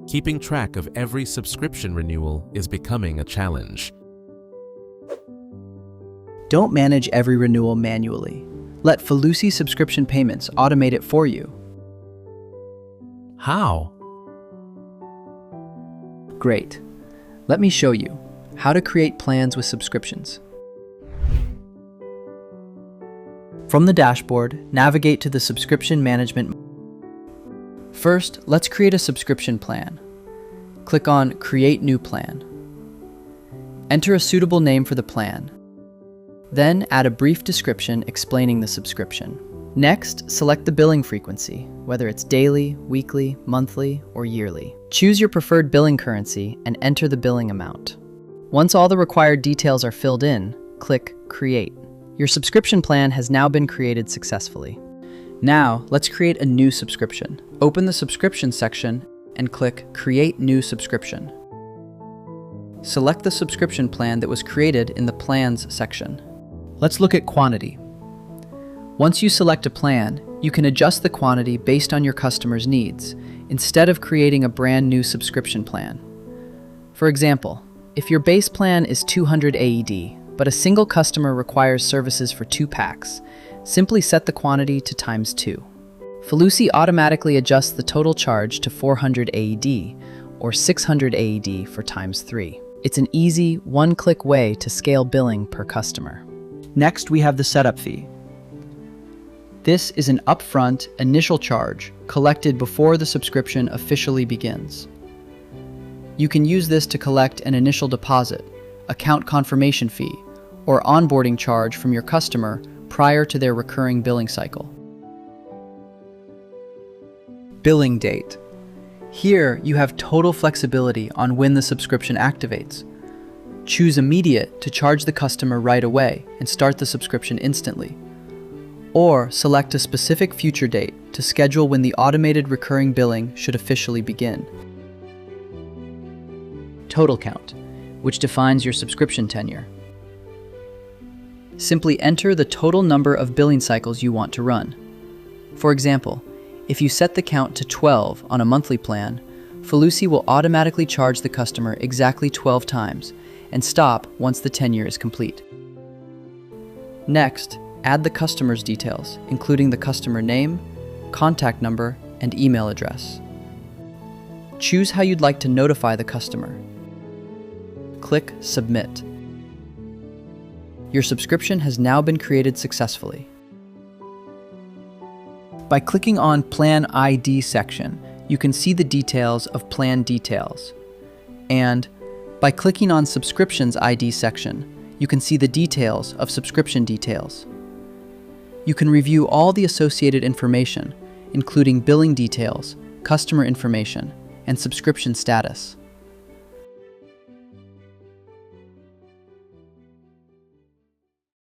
Keeping track of every subscription renewal is becoming a challenge. Don't manage every renewal manually. Let Foloosi subscription payments automate it for you. How? Great. Let me show you how to create plans with subscriptions. From the dashboard, navigate to the subscription management. First, let's create a subscription plan. Click on Create New Plan. Enter a suitable name for the plan. Then add a brief description explaining the subscription. Next, select the billing frequency, whether it's daily, weekly, monthly, or yearly. Choose your preferred billing currency and enter the billing amount. Once all the required details are filled in, click Create. Your subscription plan has now been created successfully. Now, let's create a new subscription. Open the Subscription section and click Create New Subscription. Select the subscription plan that was created in the Plans section. Let's look at quantity. Once you select a plan, you can adjust the quantity based on your customer's needs, instead of creating a brand new subscription plan. For example, if your base plan is 200 AED, but a single customer requires services for 2 packs, simply set the quantity to ×2. Foloosi automatically adjusts the total charge to 400 AED, or 600 AED for ×3. It's an easy, one-click way to scale billing per customer. Next, we have the setup fee. This is an upfront, initial charge collected before the subscription officially begins. You can use this to collect an initial deposit, account confirmation fee, or onboarding charge from your customer prior to their recurring billing cycle. Billing date. Here, you have total flexibility on when the subscription activates. Choose Immediate to charge the customer right away and start the subscription instantly. Or select a specific future date to schedule when the automated recurring billing should officially begin. Total count, which defines your subscription tenure. Simply enter the total number of billing cycles you want to run. For example, if you set the count to 12 on a monthly plan, Foloosi will automatically charge the customer exactly 12 times and stop once the tenure is complete. Next, add the customer's details, including the customer name, contact number, and email address. Choose how you'd like to notify the customer. Click Submit. Your subscription has now been created successfully. By clicking on Plan ID section, you can see the details of Plan Details. And by clicking on Subscriptions ID section, you can see the details of Subscription Details. You can review all the associated information, including billing details, customer information, and subscription status.